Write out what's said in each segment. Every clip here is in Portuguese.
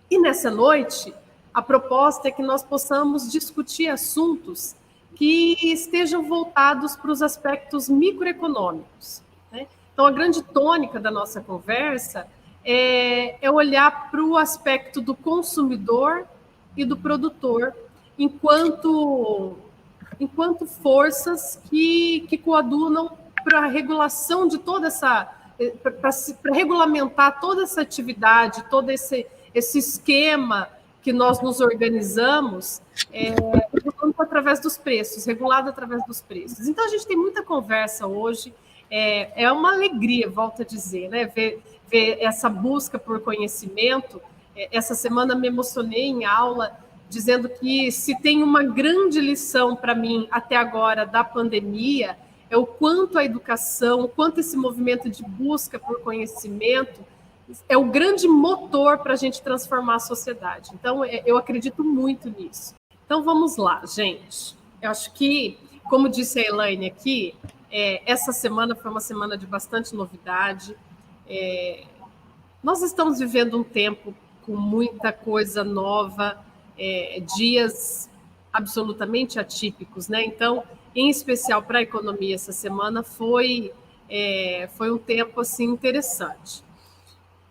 E nessa noite, a proposta é que nós possamos discutir assuntos que estejam voltados para os aspectos microeconômicos, né? Então, a grande tônica da nossa conversa é olhar para o aspecto do consumidor e do produtor enquanto forças que coadunam para a regulação de toda essa, para regulamentar toda essa atividade, todo esse esquema que nós nos organizamos, através dos preços, regulado através dos preços. Então, a gente tem muita conversa hoje, é uma alegria, volto a dizer, né, ver essa busca por conhecimento. Essa semana me emocionei em aula, dizendo que se tem uma grande lição para mim até agora da pandemia, é o quanto a educação, o quanto esse movimento de busca por conhecimento é o grande motor para a gente transformar a sociedade. Então, eu acredito muito nisso. Então, vamos lá, gente. Eu acho que, como disse a Elaine aqui, essa semana foi uma semana de bastante novidade. Nós estamos vivendo um tempo com muita coisa nova, dias absolutamente atípicos, né? Então, em especial para a economia, essa semana foi um tempo assim interessante.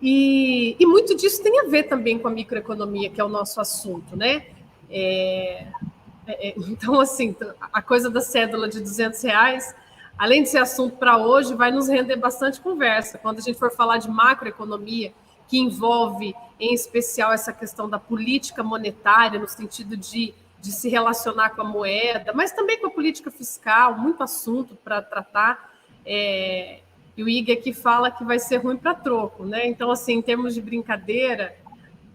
E muito disso tem a ver também com a microeconomia, que é o nosso assunto, né? Então, assim, a coisa da cédula de R$200, além de ser assunto para hoje, vai nos render bastante conversa. Quando a gente for falar de macroeconomia, que envolve, em especial, essa questão da política monetária, no sentido de se relacionar com a moeda, mas também com a política fiscal, muito assunto para tratar. E o Ig aqui fala que vai ser ruim para troco, né? Então, assim, em termos de brincadeira,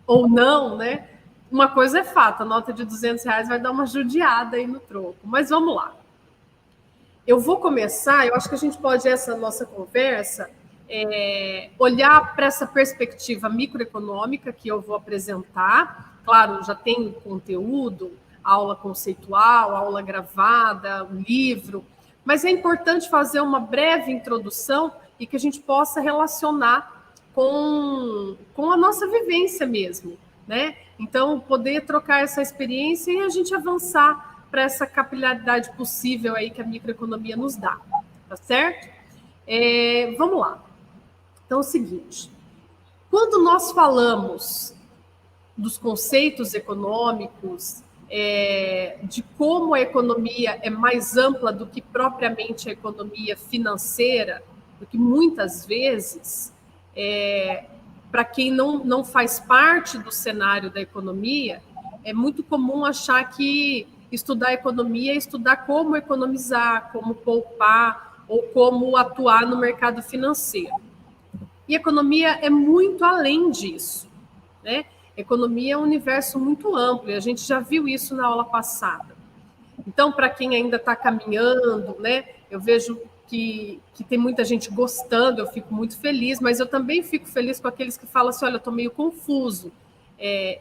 ou não, né? Uma coisa é fato, a nota de R$200 vai dar uma judiada aí no troco. Mas vamos lá. Eu vou começar, eu acho que a gente pode, essa nossa conversa, olhar para essa perspectiva microeconômica que eu vou apresentar. Claro, já tem conteúdo, aula conceitual, aula gravada, um livro, mas é importante fazer uma breve introdução e que a gente possa relacionar com a nossa vivência mesmo, né? Então, poder trocar essa experiência e a gente avançar para essa capilaridade possível aí que a microeconomia nos dá, tá certo? Vamos lá. Então, é o seguinte, quando nós falamos dos conceitos econômicos, de como a economia é mais ampla do que propriamente a economia financeira, porque muitas vezes, para quem não faz parte do cenário da economia, é muito comum achar que estudar economia é estudar como economizar, como poupar ou como atuar no mercado financeiro. E economia é muito além disso, né? Economia é um universo muito amplo, e a gente já viu isso na aula passada. Então, para quem ainda está caminhando, né, eu vejo que tem muita gente gostando, eu fico muito feliz, mas eu também fico feliz com aqueles que falam assim, olha, eu estou meio confuso.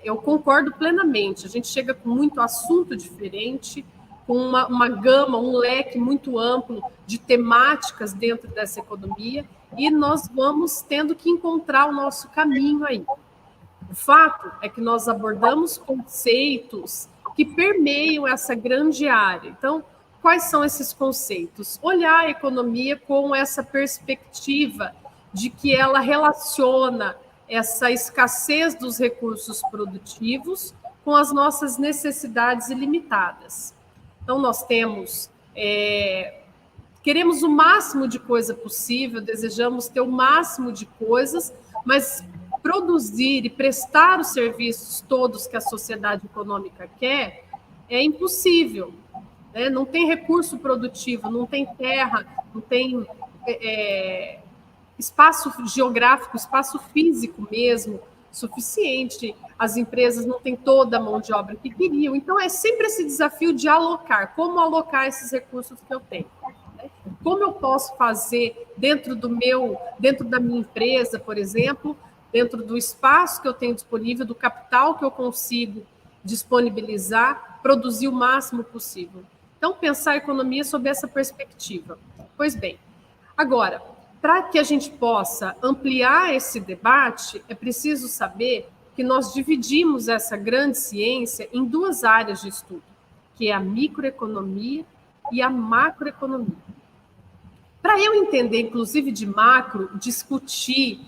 Eu concordo plenamente, a gente chega com muito assunto diferente, com uma gama, um leque muito amplo de temáticas dentro dessa economia, e nós vamos tendo que encontrar o nosso caminho aí. O fato é que nós abordamos conceitos que permeiam essa grande área. Então, quais são esses conceitos? Olhar a economia com essa perspectiva de que ela relaciona essa escassez dos recursos produtivos com as nossas necessidades ilimitadas. Então, nós temos... queremos o máximo de coisa possível, desejamos ter o máximo de coisas, mas produzir e prestar os serviços todos que a sociedade econômica quer é impossível, né? Não tem recurso produtivo, não tem terra, não tem espaço geográfico, espaço físico mesmo suficiente, as empresas não têm toda a mão de obra que queriam, então é sempre esse desafio de alocar, como alocar esses recursos que eu tenho. Como eu posso fazer dentro da minha empresa, por exemplo, dentro do espaço que eu tenho disponível, do capital que eu consigo disponibilizar, produzir o máximo possível. Então, pensar a economia sob essa perspectiva. Pois bem, agora, para que a gente possa ampliar esse debate, é preciso saber que nós dividimos essa grande ciência em duas áreas de estudo, que é a microeconomia e a macroeconomia. Para eu entender, inclusive de macro, discutir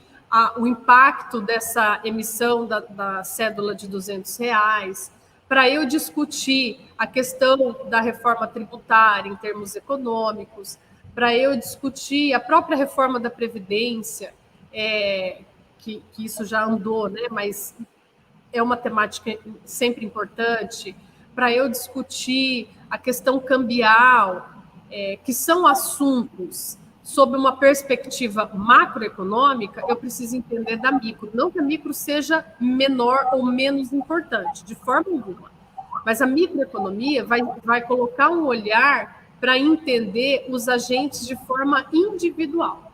o impacto dessa emissão da cédula de R$ 200, para eu discutir a questão da reforma tributária em termos econômicos, para eu discutir a própria reforma da Previdência, que isso já andou, né? Mas é uma temática sempre importante, para eu discutir a questão cambial, que são assuntos sob uma perspectiva macroeconômica, eu preciso entender da micro. Não que a micro seja menor ou menos importante, de forma alguma. Mas a microeconomia vai colocar um olhar para entender os agentes de forma individual.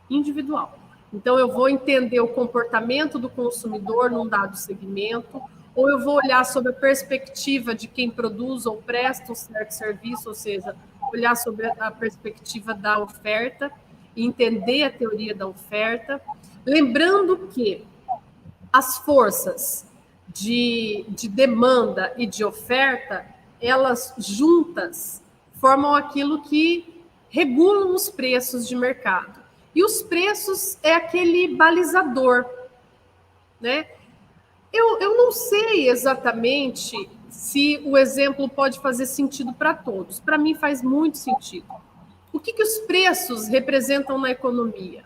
Individual. Então, eu vou entender o comportamento do consumidor num dado segmento, ou eu vou olhar sob a perspectiva de quem produz ou presta um certo serviço, ou seja, olhar sobre a perspectiva da oferta, entender a teoria da oferta, lembrando que as forças de demanda e de oferta, elas juntas formam aquilo que regulam os preços de mercado. E os preços é aquele balizador, né? Eu não sei exatamente se o exemplo pode fazer sentido para todos. Para mim faz muito sentido. O que os preços representam na economia?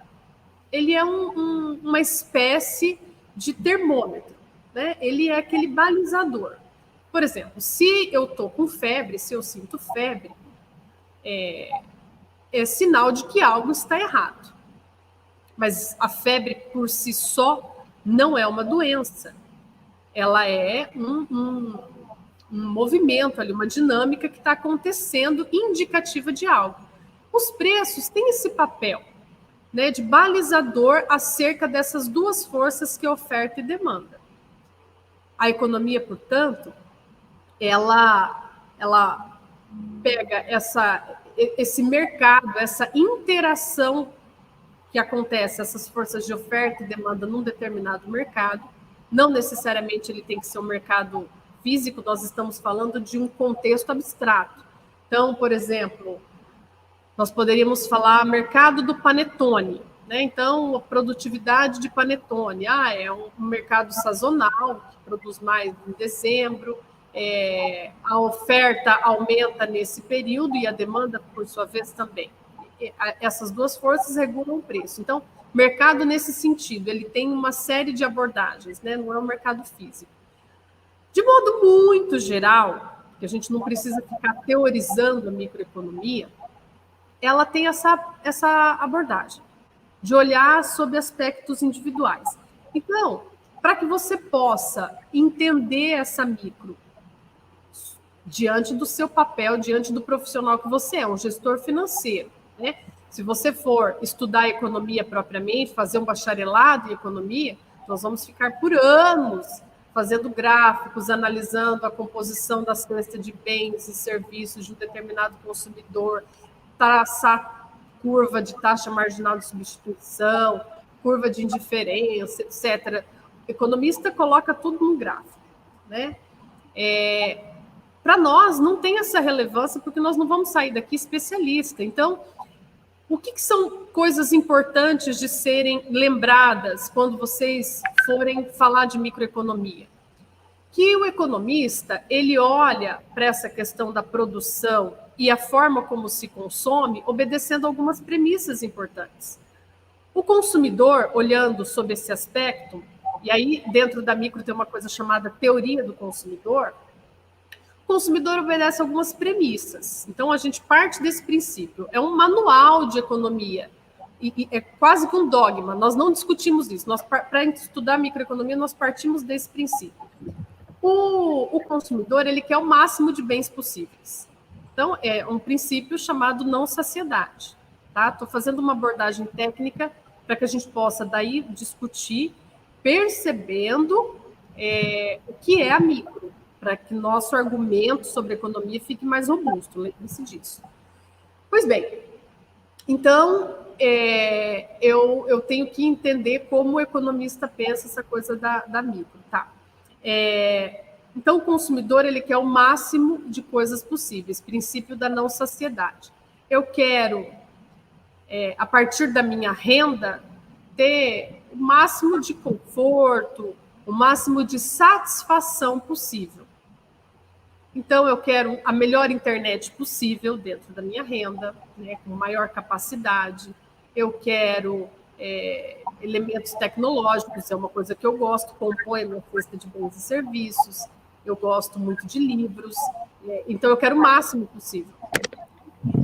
Ele é uma espécie de termômetro, né? Ele é aquele balizador. Por exemplo, se eu estou com febre, se eu sinto febre, é sinal de que algo está errado. Mas a febre por si só não é uma doença. Ela é um movimento ali, uma dinâmica que está acontecendo indicativa de algo. Os preços têm esse papel, né, de balizador acerca dessas duas forças que é oferta e demanda. A economia, portanto, ela pega esse mercado, essa interação que acontece, essas forças de oferta e demanda num determinado mercado. Não necessariamente ele tem que ser um mercado físico, nós estamos falando de um contexto abstrato. Então, por exemplo, nós poderíamos falar mercado do panetone, né? Então, a produtividade de panetone, é um mercado sazonal, que produz mais em dezembro, a oferta aumenta nesse período e a demanda, por sua vez, também. Essas duas forças regulam o preço. Então, mercado nesse sentido, ele tem uma série de abordagens, né? Não é um mercado físico. De modo muito geral, que a gente não precisa ficar teorizando a microeconomia, ela tem essa abordagem de olhar sobre aspectos individuais. Então, para que você possa entender essa micro diante do seu papel, diante do profissional que você é, um gestor financeiro, né? Se você for estudar economia propriamente, fazer um bacharelado em economia, nós vamos ficar por anos fazendo gráficos, analisando a composição da cesta de bens e serviços de um determinado consumidor, traçar curva de taxa marginal de substituição, curva de indiferença, etc. O economista coloca tudo num gráfico, né? Para nós não tem essa relevância porque nós não vamos sair daqui especialista. Então, o que são coisas importantes de serem lembradas quando vocês forem falar de microeconomia? Que o economista, ele olha para essa questão da produção e a forma como se consome, obedecendo algumas premissas importantes. O consumidor, olhando sob esse aspecto, e aí dentro da micro tem uma coisa chamada teoria do consumidor, o consumidor obedece algumas premissas. Então, a gente parte desse princípio. É um manual de economia. E é quase que um dogma. Nós não discutimos isso. Para estudar microeconomia, nós partimos desse princípio. O consumidor, ele quer o máximo de bens possíveis. Então, é um princípio chamado não saciedade. Tá? Estou fazendo uma abordagem técnica para que a gente possa, daí, discutir, percebendo o que é a micro, para que nosso argumento sobre economia fique mais robusto, lembre-se disso. Pois bem, então, eu tenho que entender como o economista pensa essa coisa da micro, tá? Então, o consumidor, ele quer o máximo de coisas possíveis, princípio da não saciedade. Eu quero, a partir da minha renda, ter o máximo de conforto, o máximo de satisfação possível. Então, eu quero a melhor internet possível dentro da minha renda, né, com maior capacidade. Eu quero elementos tecnológicos, é uma coisa que eu gosto, compõe a minha cesta de bens e serviços. Eu gosto muito de livros, então eu quero o máximo possível.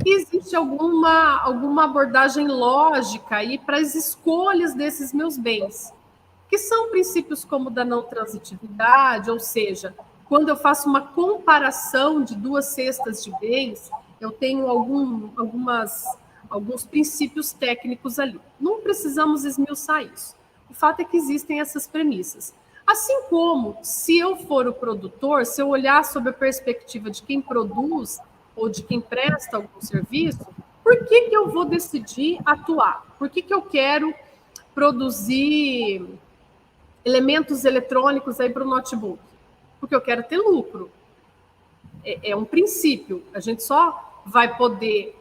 E existe alguma abordagem lógica aí para as escolhas desses meus bens, que são princípios como o da não transitividade, ou seja, quando eu faço uma comparação de duas cestas de bens, eu tenho alguns princípios técnicos ali. Não precisamos esmiuçar isso. O fato é que existem essas premissas. Assim como, se eu for o produtor, se eu olhar sob a perspectiva de quem produz ou de quem presta algum serviço, por que eu vou decidir atuar? Por que eu quero produzir elementos eletrônicos aí para o notebook? Porque eu quero ter lucro. É um princípio. A gente só vai poder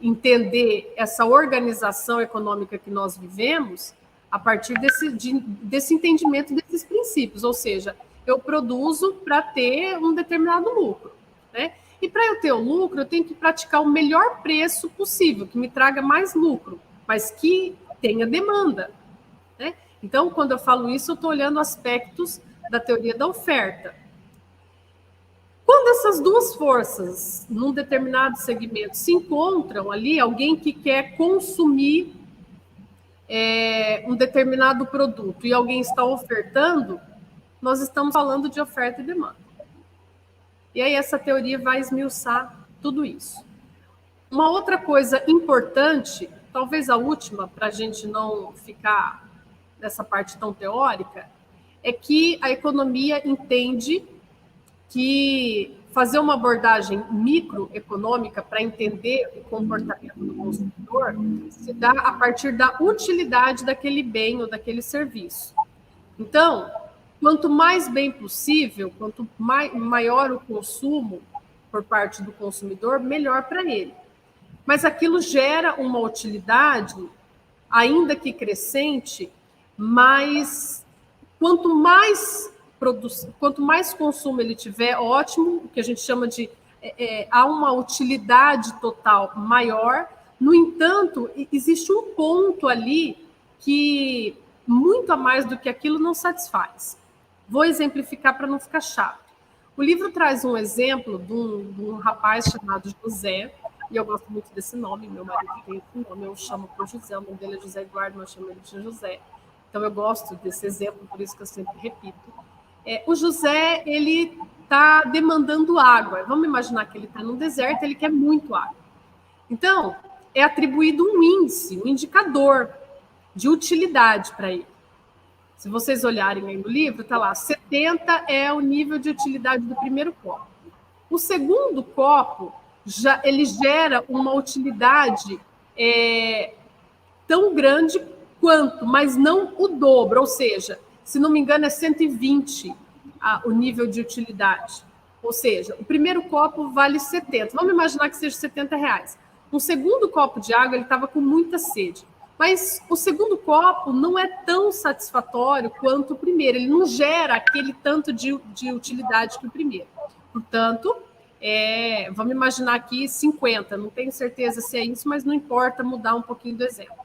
entender essa organização econômica que nós vivemos a partir desse entendimento desses princípios. Ou seja, eu produzo para ter um determinado lucro, né? E para eu ter o lucro, eu tenho que praticar o melhor preço possível, que me traga mais lucro, mas que tenha demanda, né? Então, quando eu falo isso, eu estou olhando aspectos da teoria da oferta. Quando essas duas forças, num determinado segmento, se encontram ali, alguém que quer consumir um determinado produto e alguém está ofertando, nós estamos falando de oferta e demanda. E aí essa teoria vai esmiuçar tudo isso. Uma outra coisa importante, talvez a última, para a gente não ficar nessa parte tão teórica, é que a economia entende que fazer uma abordagem microeconômica para entender o comportamento do consumidor se dá a partir da utilidade daquele bem ou daquele serviço. Então, quanto mais bem possível, quanto maior o consumo por parte do consumidor, melhor para ele. Mas aquilo gera uma utilidade, ainda que crescente, mas quanto mais consumo ele tiver, ótimo, o que a gente chama de há uma utilidade total maior. No entanto, existe um ponto ali que muito a mais do que aquilo não satisfaz. Vou exemplificar para não ficar chato. O livro traz um exemplo de um rapaz chamado José, e eu gosto muito desse nome, meu marido tem esse nome, eu chamo por José, o nome dele é José Eduardo, mas eu chamo ele de José. Então eu gosto desse exemplo, por isso que eu sempre repito. O José, ele está demandando água. Vamos imaginar que ele está no deserto, ele quer muito água. Então, é atribuído um índice, um indicador de utilidade para ele. Se vocês olharem aí no livro, está lá, 70 é o nível de utilidade do primeiro copo. O segundo copo, ele gera uma utilidade tão grande quanto, mas não o dobro, ou seja, se não me engano, é 120 o nível de utilidade. Ou seja, o primeiro copo vale 70. Vamos imaginar que seja R$70. O segundo copo de água, ele estava com muita sede. Mas o segundo copo não é tão satisfatório quanto o primeiro. Ele não gera aquele tanto de utilidade que o primeiro. Portanto, vamos imaginar aqui 50. Não tenho certeza se é isso, mas não importa mudar um pouquinho do exemplo.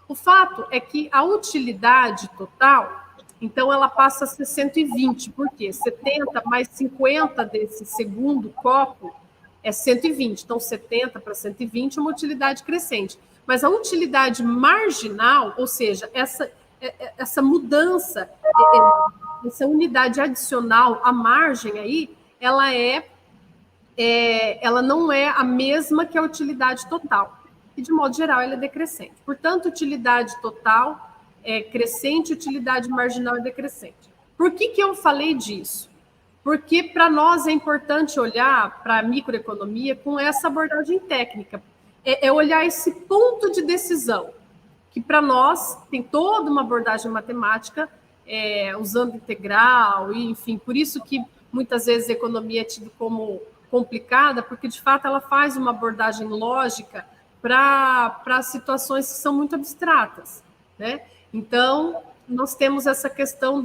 O fato é que a utilidade total, então, ela passa a ser 120. Por quê? 70 mais 50 desse segundo copo é 120. Então, 70 para 120 é uma utilidade crescente. Mas a utilidade marginal, ou seja, essa mudança, essa unidade adicional, a margem aí, ela não é a mesma que a utilidade total. E, de modo geral, ela é decrescente. Portanto, utilidade total é crescente, utilidade marginal é decrescente. Por que eu falei disso? Porque para nós é importante olhar para a microeconomia com essa abordagem técnica. é olhar esse ponto de decisão, que para nós tem toda uma abordagem matemática, usando integral, e, enfim, por isso que muitas vezes a economia é tida como complicada, porque de fato ela faz uma abordagem lógica para situações que são muito abstratas, né? Então, nós temos essa questão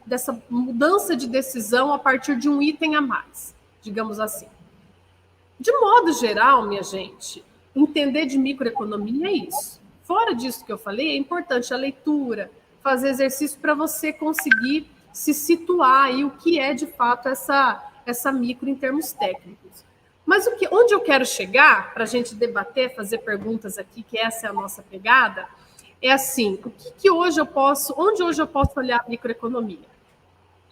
dessa mudança de decisão a partir de um item a mais, digamos assim. De modo geral, minha gente, entender de microeconomia é isso. Fora disso que eu falei, é importante a leitura, fazer exercício para você conseguir se situar aí o que é de fato essa micro em termos técnicos. Mas onde eu quero chegar, para a gente debater, fazer perguntas aqui, que essa é a nossa pegada, é assim, onde hoje eu posso olhar a microeconomia?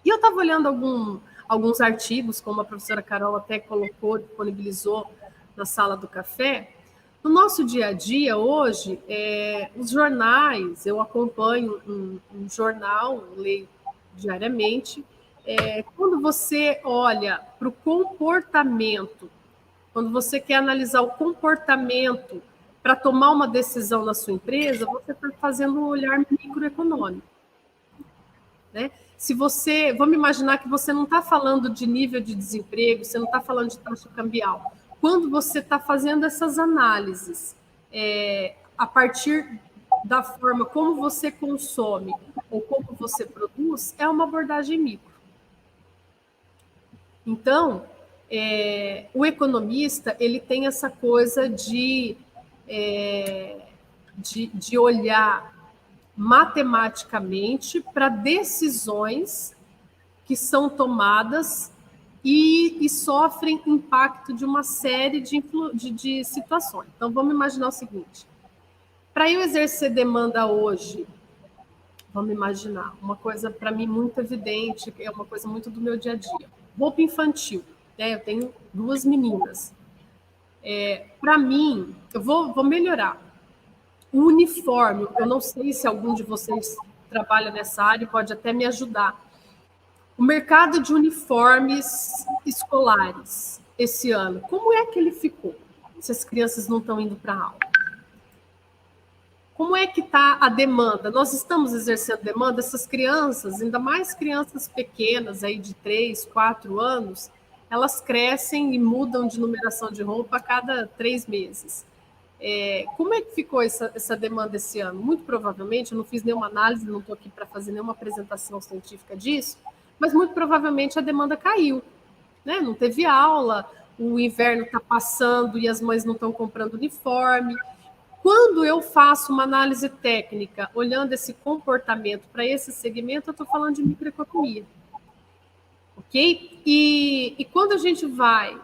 E eu estava olhando alguns artigos, como a professora Carol até colocou, disponibilizou na sala do café. No nosso dia a dia, hoje, os jornais, eu acompanho um jornal, leio diariamente. Quando você olha para o comportamento, quando você quer analisar o comportamento para tomar uma decisão na sua empresa, você está fazendo um olhar microeconômico, né? Vamos imaginar que você não está falando de nível de desemprego, você não está falando de taxa cambial. Quando você está fazendo essas análises, a partir da forma como você consome ou como você produz, é uma abordagem micro. Então, o economista ele tem essa coisa de olhar matematicamente para decisões que são tomadas e sofrem impacto de uma série de situações. Então, vamos imaginar o seguinte. Para eu exercer demanda hoje, vamos imaginar, uma coisa para mim muito evidente, é uma coisa muito do meu dia a dia. Roupa infantil, né? Eu tenho 2 meninas. Para mim, eu vou melhorar. O uniforme, eu não sei se algum de vocês trabalha nessa área e pode até me ajudar. O mercado de uniformes escolares esse ano, como é que ele ficou? Se as crianças não estão indo para a aula. Como é que está a demanda? Nós estamos exercendo demanda? Essas crianças, ainda mais crianças pequenas, aí de 3, 4 anos, elas crescem e mudam de numeração de roupa a cada 3 meses. Como é que ficou essa demanda esse ano? Muito provavelmente, eu não fiz nenhuma análise, não estou aqui para fazer nenhuma apresentação científica disso, mas muito provavelmente a demanda caiu, né? Não teve aula, o inverno está passando e as mães não estão comprando uniforme. Quando eu faço uma análise técnica, olhando esse comportamento para esse segmento, eu estou falando de microeconomia, ok? E quando a gente vai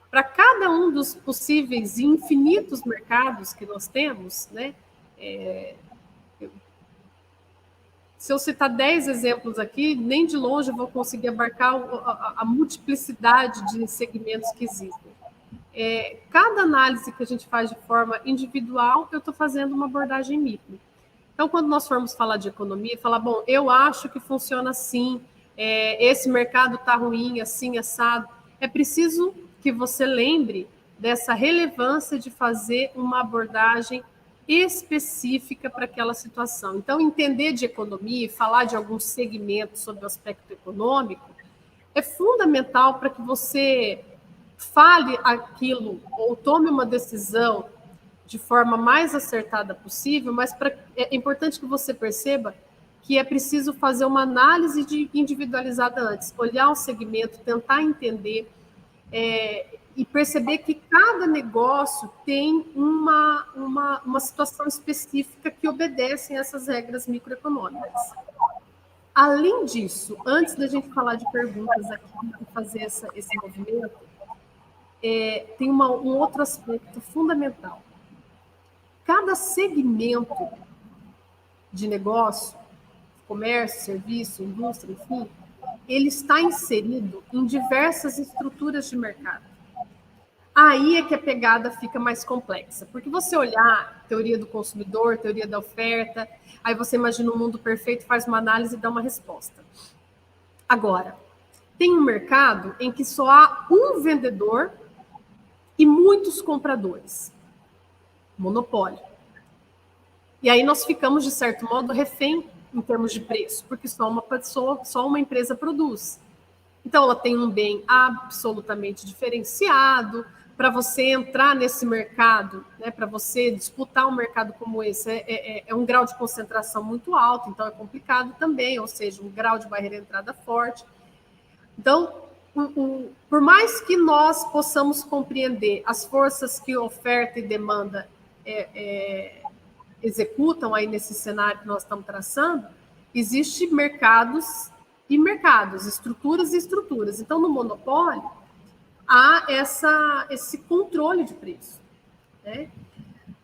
para cada um dos possíveis e infinitos mercados que nós temos, né? Se eu citar 10 exemplos aqui, nem de longe eu vou conseguir abarcar a multiplicidade de segmentos que existem. Cada análise que a gente faz de forma individual, eu estou fazendo uma abordagem micro. Então, quando nós formos falar de economia, falar, bom, eu acho que funciona assim, esse mercado está ruim, assim, assado, é preciso que você lembre dessa relevância de fazer uma abordagem específica para aquela situação. Então, entender de economia e falar de alguns segmentos sobre o aspecto econômico é fundamental para que você fale aquilo ou tome uma decisão de forma mais acertada possível, mas é importante que você perceba que é preciso fazer uma análise individualizada antes, olhar o segmento, tentar entender e perceber que cada negócio tem uma situação específica que obedecem a essas regras microeconômicas. Além disso, antes da gente falar de perguntas aqui e fazer esse movimento, tem um outro aspecto fundamental. Cada segmento de negócio, comércio, serviço, indústria, enfim, ele está inserido em diversas estruturas de mercado. Aí é que a pegada fica mais complexa, porque você olhar teoria do consumidor, teoria da oferta, aí você imagina um mundo perfeito, faz uma análise e dá uma resposta. Agora, tem um mercado em que só há um vendedor e muitos compradores. Monopólio. E aí nós ficamos, de certo modo, refém em termos de preço, porque só uma pessoa, só uma empresa produz. Então, ela tem um bem absolutamente diferenciado. Para você entrar nesse mercado, né, para você disputar um mercado como esse, é um grau de concentração muito alto, então é complicado também, ou seja, um grau de barreira de entrada forte. Então, por mais que nós possamos compreender as forças que oferta e demanda executam aí nesse cenário que nós estamos traçando, existem mercados e mercados, estruturas e estruturas. Então, no monopólio, há esse controle de preço, né?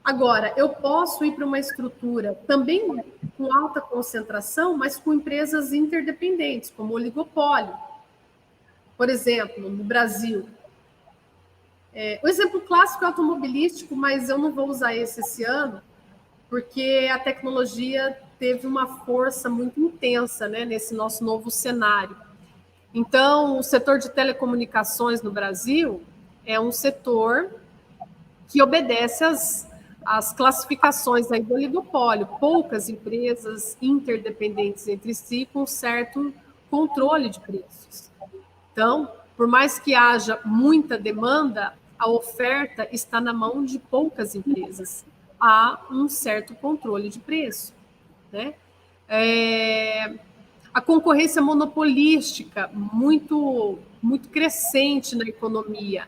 Agora, eu posso ir para uma estrutura também com alta concentração, mas com empresas interdependentes, como oligopólio. Por exemplo, no Brasil. O exemplo clássico é automobilístico, mas eu não vou usar esse ano, porque a tecnologia teve uma força muito intensa, né, nesse nosso novo cenário. Então, o setor de telecomunicações no Brasil é um setor que obedece às classificações aí do oligopólio, poucas empresas interdependentes entre si com certo controle de preços. Então, por mais que haja muita demanda, a oferta está na mão de poucas empresas. Há um certo controle de preço, né? A concorrência monopolística muito crescente na economia,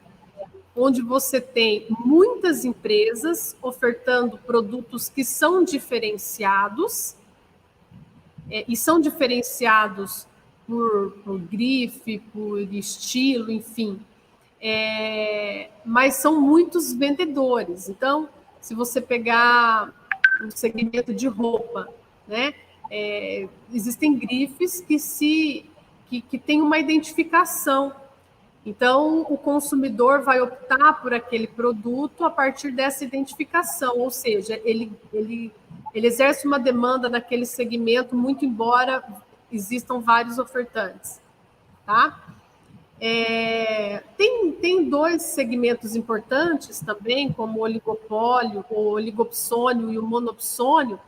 onde você tem muitas empresas ofertando produtos que são diferenciados, e são diferenciados por grife, por estilo, enfim, mas são muitos vendedores. Então, se você pegar um segmento de roupa, né, existem grifes que têm uma identificação. Então, o consumidor vai optar por aquele produto a partir dessa identificação, ou seja, ele exerce uma demanda naquele segmento, muito embora existam vários ofertantes, tá? Tem dois segmentos importantes também, como o oligopólio, o oligopsônio e o monopsônio,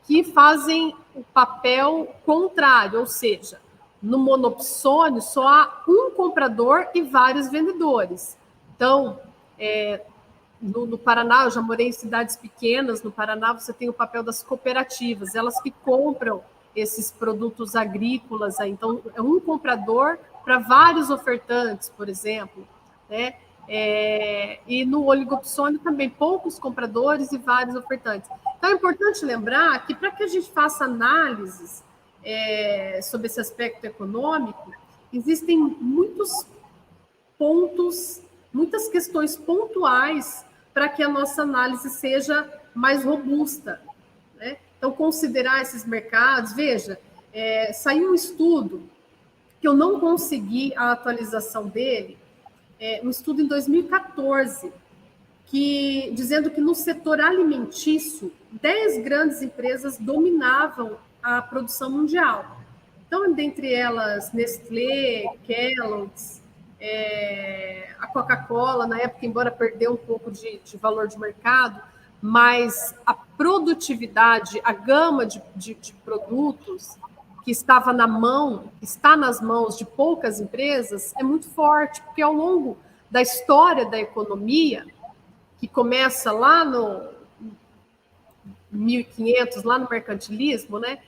que fazem o papel contrário, ou seja, no monopsônio só há um comprador e vários vendedores. Então, no Paraná, eu já morei em cidades pequenas, no Paraná você tem o papel das cooperativas, elas que compram esses produtos agrícolas. Então, é um comprador para vários ofertantes, por exemplo, né? E no oligopsônio também, poucos compradores e vários ofertantes. Então, é importante lembrar que para que a gente faça análises sobre esse aspecto econômico, existem muitos pontos, muitas questões pontuais para que a nossa análise seja mais robusta, né? Então, considerar esses mercados. Veja, saiu um estudo que eu não consegui a atualização dele, um estudo em 2014, dizendo que no setor alimentício, 10 grandes empresas dominavam a produção mundial. Então, dentre elas, Nestlé, Kellogg's, a Coca-Cola, na época, embora perdeu um pouco de valor de mercado, mas a produtividade, a gama de produtos que está nas mãos de poucas empresas, é muito forte, porque ao longo da história da economia, que começa lá no 1500, lá no mercantilismo, né?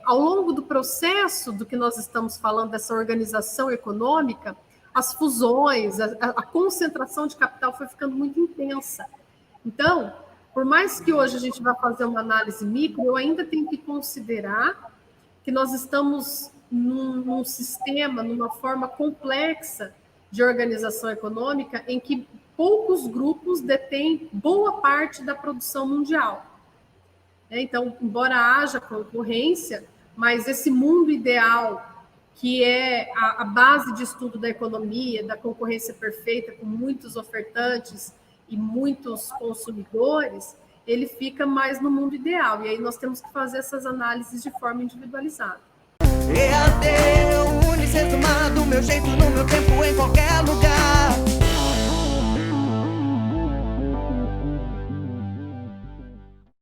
Ao longo do processo do que nós estamos falando, dessa organização econômica, as fusões, a concentração de capital foi ficando muito intensa. Então, por mais que hoje a gente vá fazer uma análise micro, eu ainda tenho que considerar que nós estamos num sistema, numa forma complexa de organização econômica, em que poucos grupos detêm boa parte da produção mundial. Então, embora haja concorrência, mas esse mundo ideal, que é a base de estudo da economia, da concorrência perfeita, com muitos ofertantes e muitos consumidores, ele fica mais no mundo ideal. E aí nós temos que fazer essas análises de forma individualizada. EAD, Unicesumado, meu jeito, no meu tempo, em qualquer lugar.